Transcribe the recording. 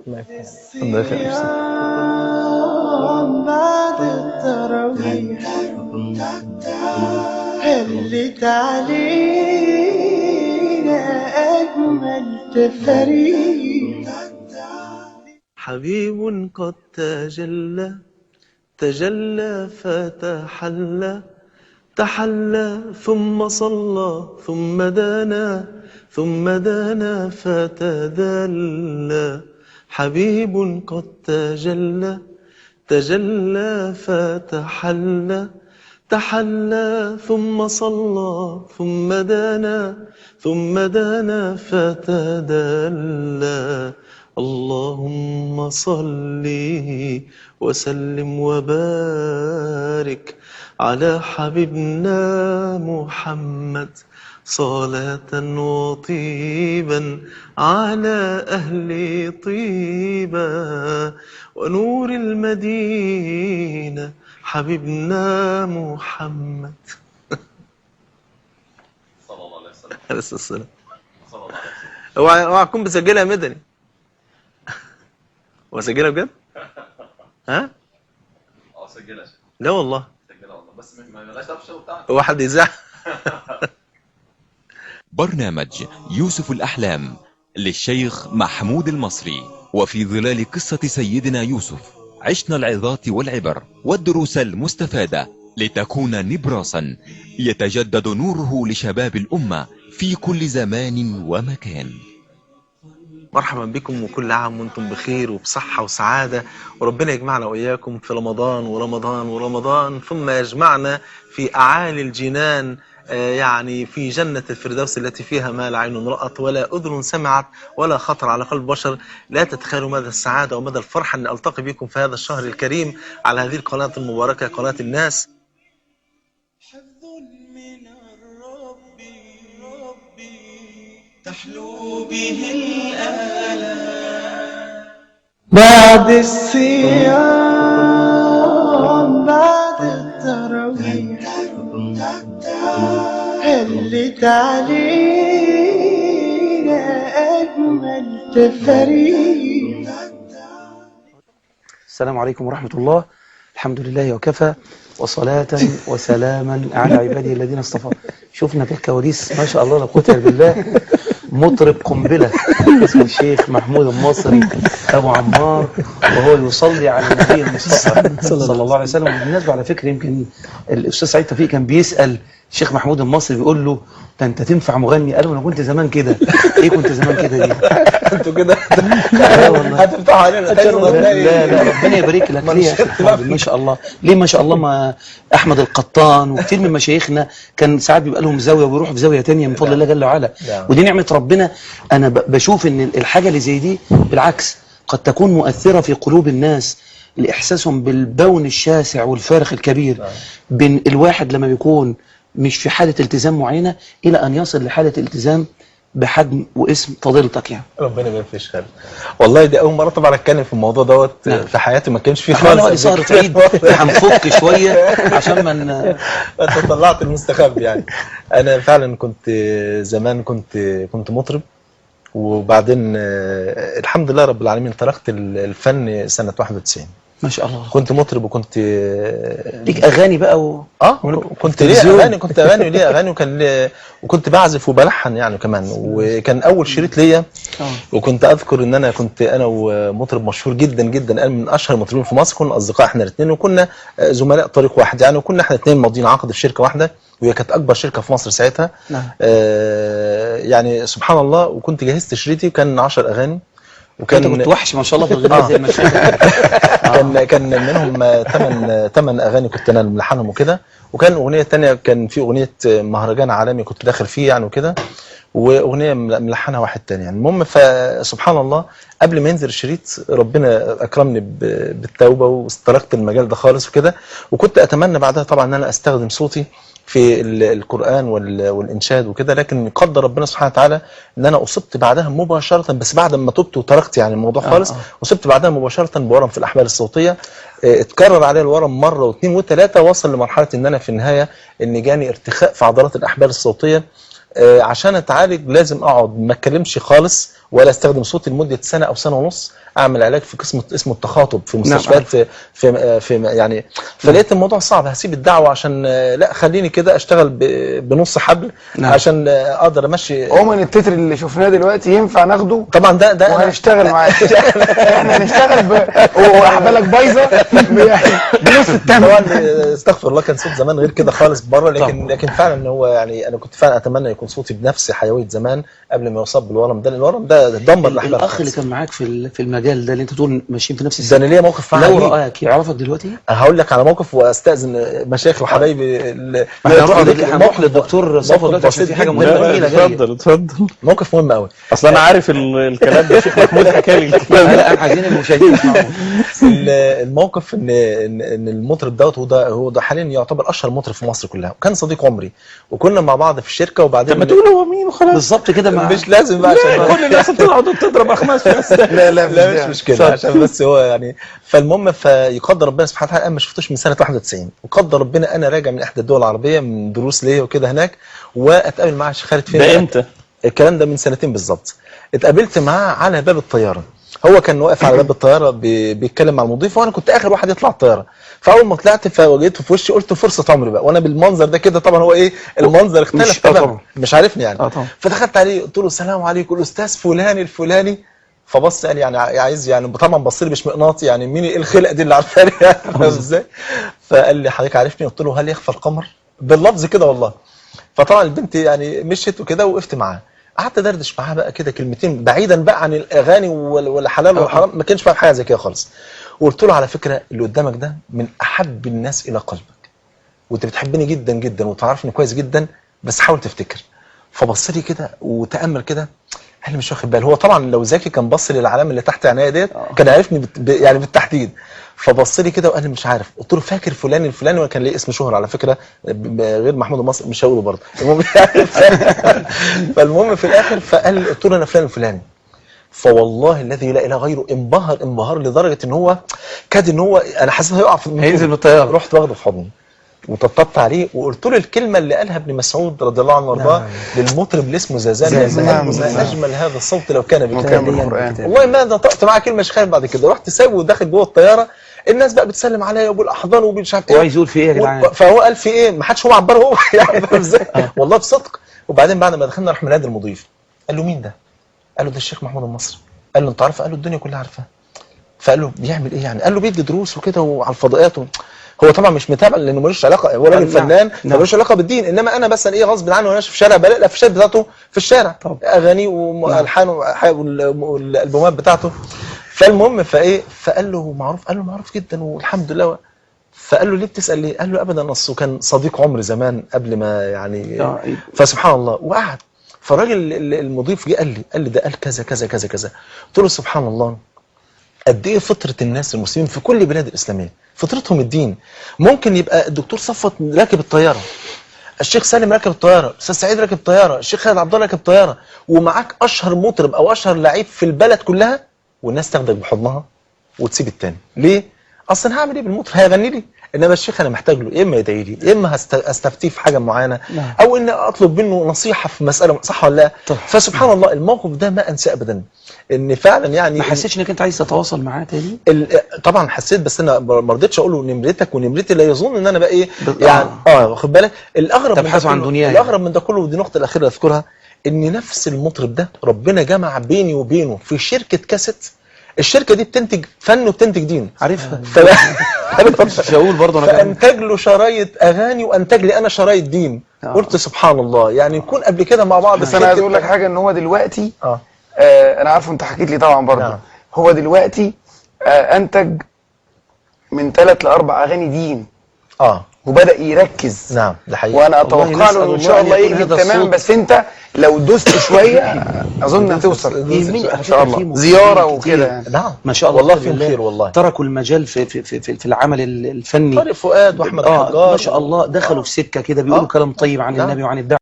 الله يخليك. بعد التراويح هلت علينا أجمل تفاريح. حبيب قد تجلى تجلى فتحلى تحلى ثم صلى ثم دنا فتدلى. حبيب قد تجلى تجلى فتحلى تحلى ثم صلى ثم دنا فتدلى. اللهم صل وسلم وبارك على حبيبنا محمد صلاة وطيبا على أهل طيبة ونور المدينة حبيبنا محمد صلى الله عليه وسلم. عليه السلام. صلى الله عليه وسلم. اوعى تكون بسجلها مدني. وسجلها بجد؟ ها؟ سجلها. لا والله. سجلها والله بس ما بلاش تعرف الشغل بتاعك. هو حد يزعل؟ برنامج يوسف الأحلام للشيخ محمود المصري، وفي ظلال قصة سيدنا يوسف عشنا العظات والعبر والدروس المستفادة لتكون نبراسا يتجدد نوره لشباب الأمة في كل زمان ومكان. مرحبا بكم وكل عام وانتم بخير وبصحة وسعادة، وربنا يجمعنا وإياكم في رمضان ورمضان ثم يجمعنا في أعالي الجنان، يعني في جنة الفردوس التي فيها ما لا عين رأت ولا أذن سمعت ولا خطر على قلب بشر. لا تتخيلوا مدى السعادة ومدى الفرحة أن ألتقي بكم في هذا الشهر الكريم على هذه القناة المباركة، قناة الناس. تحلو به الآلام بعد الصيام بعد التراويح هلت علينا أجمل تفاريح. السلام عليكم ورحمة الله. الحمد لله وكفى وصلاة وسلاما على عباده الذين اصطفى. شفنا في الكواليس ما شاء الله لا قوة الا بالله مطرب قنبلة اسمه الشيخ محمود المصري أبو عمار، وهو يصلي على النبي المصطفى صلى الله عليه وسلم. وبالنسبة على فكرة يمكن الأستاذ سعيد توفيق كان بيسأل الشيخ محمود المصري بيقول له ده أنت تنفع مغني؟ قال له أنا كنت زمان كده. إيه كنت زمان كده دي؟ انتوا كده والله هتفتحوا علينا لا ربنا يبارك لك. ليه يا أخي ما شاء الله، ليه ما شاء الله؟ ما أحمد القطان وكثير من مشايخنا كان ساعات بيبقى لهم زاوية وبيروحوا في زاوية تانية من فضل الله جل وعلا، ودي نعمة ربنا. أنا بشوف إن الحاجة اللي زي دي بالعكس قد تكون مؤثرة في قلوب الناس لإحساسهم بالبون الشاسع والفارق الكبير بين الواحد لما بيكون مش في حالة التزام معينة إلى أن يصل لحالة التزام بحجم واسم فضيلتك يعني. ربنا ما فيش خير. والله دي اول مره طبعا اتكلم في الموضوع دوت في حياتي، ما كانش فيه خالص. احنا سهرة عيد هنفك شويه عشان ما انت طلعت المستخبي يعني. انا فعلا كنت زمان كنت مطرب، وبعدين الحمد لله رب العالمين تركت الفن سنه 91. ما شاء الله. كنت مطرب وكنت ليك اغاني بقى كنت ليه اغاني، وليه اغاني، وكنت بعزف وبلحن يعني كمان. وكان اول شريط ليا، وكنت اذكر ان انا كنت انا ومطرب مشهور جدا جدا من اشهر المطربين في مصر، كنا اصدقاء احنا الاثنين، وكنا زملاء طريق واحد يعني، وكنا احنا الاثنين ماضيين عقد في شركه واحده، وهي كانت اكبر شركه في مصر ساعتها. يعني سبحان الله. وكنت جهزت شريطي وكان 10 اغاني، وكان كنت وحش ما شاء الله في الغناء زي ما شايف. كان منهم 8 اغاني كنت انا ملحنهم وكده، وكان اغنيه ثانيه كان في اغنيه مهرجان عالمي كنت داخل فيه يعني وكده، واغنيه ملحنها واحد تاني يعني. المهم فسبحان الله قبل ما ينزل الشريط ربنا اكرمني بالتوبه واستركت المجال ده خالص وكده، وكنت اتمنى بعدها طبعا ان انا استخدم صوتي في القرآن والإنشاد وكده، لكن قدر ربنا سبحانه وتعالى ان انا اصبت بعدها مباشرة، بس بعد ما تبت وتركت يعني الموضوع خالص، اصبت بعدها مباشرة بورم في الأحبال الصوتية. اتكرر عليه الورم مرة واثنين وثلاثة، وصل لمرحلة ان انا في النهاية ان جاني ارتخاء في عضلات الأحبال الصوتية. عشان اتعالج لازم اقعد ما اتكلمش خالص ولا استخدم صوتي لمدة سنة او سنة ونص اعمل علاج في قسم اسمه التخاطب في مستشفيات في يعني. فلقيت الموضوع صعب، هسيب الدعوه عشان لا خليني كده اشتغل بنص حبل عشان اقدر امشي. عموما التتر اللي شفناه دلوقتي ينفع ناخده طبعا ده وهنشتغل معاه. احنا هنشتغل واحبالك بايظه بنص الثمن. طبعا استغفر الله، كان صوت زمان غير كده خالص بره، لكن فعلا هو يعني انا كنت فعلا اتمنى يكون صوتي بنفس حيويه زمان قبل ما يصاب بالورم ده. الورم ده دمر الاحبال. الاخ اللي كان معاك في المجال ده اللي انت تقول ماشيين في نفس ده انا ليا موقف معاه. لو رآك يعرفك دلوقتي؟ هقول لك على موقف واستاذن مشايخي وحبايبي. هنروح للدكتور صفوت دلوقتي عشان في حاجه مهمه جميله جايه. اتفضل. موقف مهم قوي. اصل انا عارف الكلام ده الشيخ محمود حكى لي. لا انا عايزين المشاهدين يسمعوا. الموقف ان المطرب دوت هو ده حاليا يعتبر اشهر مطرب في مصر كلها، وكان صديق عمري وكنا مع بعض في الشركه. وبعدين طب ما تقول هو مين وخلاص. بالظبط كده. مش لازم بقى عشان كل الناس بتقعد تضرب اخماس بس. لا مش مشكله عشان بس هو يعني. فالمهم فيقدر ربنا سبحانه وتعالى، انا ما شفتوش من سنه 91، وقدر ربنا انا راجع من احدى الدول العربيه من دروس ليا وكده هناك، واتقابل مع الشيخ خالد فين. ده امتى؟ الكلام ده من سنتين بالظبط. اتقابلت معاه على باب الطياره، هو كان واقف على باب الطياره بيتكلم مع المضيف، وانا كنت اخر واحد يطلع الطياره. فاول ما طلعت فواجهته في وشي، قلت فرصه عمري بقى، وانا بالمنظر ده كده طبعا هو ايه المنظر اختلف تماما، مش عارفني يعني. فدخلت عليه قلت له السلام عليكم الاستاذ فلان الفلاني. فبص قال يعني عايز يعني طبعا بص لي باشمئناط، يعني مين ايه الخلقه دي اللي عارفاني يعني فاهم ازاي؟ فقال لي حضرتك عارفني؟ قلت له هل يخفى القمر؟ باللفظ كده والله. فطبعا البنت يعني مشيت وكده، وقفت معاه قعدت دردش معاه بقى كده كلمتين بعيدا بقى عن الاغاني والحلال والحرام، ما كانش فاهم حاجه زي كده خالص. وقلت له على فكره اللي قدامك ده من احب الناس الى قلبك، وانت بتحبني جدا جدا وتعرفني كويس جدا، بس حاول تفتكر. فبص لي كده وتامل كده، قال لي مش واخد باله. هو طبعا لو ذكي كان بص لي العلامه اللي تحت عينيا ديت كان عارفني يعني بالتحديد. فبص لي كده وقال لي مش عارف. قلت له فاكر فلان الفلاني؟ وكان ليه اسم شهر على فكره غير محمود المصري، مش هقوله برضه. المهم فالمهم في الاخر فقال قلت له انا فلان الفلاني. فوالله الذي لا اله غيره انبهر لدرجه ان هو كاد ان هو انا حسيت هيقع هينزل من الطياره. رحت واخده في حضني وطبطبت عليه وقلت له الكلمه اللي قالها ابن مسعود رضي الله عنه وارضاه للمطرب اللي اسمه زازان: ما اجمل هذا الصوت لو كان بالقران. والله ما نطقت معاه كلمه شخير. بعد كده رحت سايبه وداخل جوه الطياره، الناس بقى بتسلم عليا وبالاحضان ومش عارف ايه. وعايز يقول في ايه يا جدعان؟ فهو قال في ايه؟ ما حدش هو عبره هو يعني فاهم ازاي؟ والله بصدق. وبعدين بعد ما دخلنا راح منادي المضيف، قال له مين ده؟ قال له ده الشيخ محمود المصري. قال له انت عارفه؟ قال له الدنيا كلها عارفاه. فقال له بيعمل ايه يعني؟ قال له بيدي دروس وكده وعلى الفضائيات هو طبعا مش متابع لانه ملوش علاقه، هو راجل فنان ملوش علاقه بالدين. انما انا مثلا ايه غصب عني وانا ماشي في الشارع بلاقي الافيشات بتاعته في الشارع، اغاني والحان والالبومات بتاعته. فالمهم فايه فقال له معروف. قال له معروف جدا والحمد لله. فقال له ليه بتسال ليه؟ قال له ابدا اصله كان صديق عمري زمان قبل ما يعني. فسبحان الله. وقعد فالراجل المضيف جه قال لي ده قال كذا كذا كذا كذا. قلت له سبحان الله قد ايه فطره الناس المسلمين في كل البلاد الاسلاميه، فطرتهم الدين. ممكن يبقى الدكتور صفوت راكب الطياره، الشيخ سالم راكب الطياره، الاستاذ سعيد راكب الطياره، الشيخ خالد عبد الله راكب الطياره، ومعاك اشهر مطرب او اشهر لعيب في البلد كلها، والناس تاخدك بحضنها وتسيب التاني. ليه؟ اصلا هعمل ايه بالمطرب؟ هيغني لي؟ انما الشيخ انا محتاج له يا اما يدعي لي يا اما استفتيه في حاجه معينه او ان اطلب منه نصيحه في مساله، صح ولا لا؟ فسبحان الله الموقف ده ما انساه ابدا. ان فعلا يعني ما حسيتش انك انت عايز تتواصل معاه تاني؟ طبعا حسيت، بس انا ما رضيتش اقول له نمرتك ونمرتي، لا يظن ان انا بقى ايه يعني واخد بالك. الاغرب تبحث عن دنيا. الاغرب من ده كله، ودي النقطه الاخيره اللي اذكرها، ان نفس المطرب ده ربنا جمع بيني وبينه في شركه كاسيت. الشركه دي بتنتج فن وبتنتج دين، عارفها. مش هقول برضه انا فانتج له شرايط اغاني وانتج لي انا شرايط دين. قلت سبحان الله، يعني نكون قبل كده مع بعض. بس انا عايز اقول لك حاجه، ان هو دلوقتي انا عارفه انت حكيت لي طبعا برضه هو دلوقتي انتج من 3 ل 4 اغاني دين وبدأ يركز. نعم ده حقيقي. وانا اتوقع له ان شاء الله يجي تمام، بس انت لو دوست شويه اظن هتوصل ان شاء الله. زياره وكده. نعم ما شاء الله والله في خير والله. تركوا المجال في العمل الفني. طارق فؤاد واحمد الحجار ما شاء الله دخلوا في سكه كده بيقولوا كلام طيب عن النبي وعن الدعوه.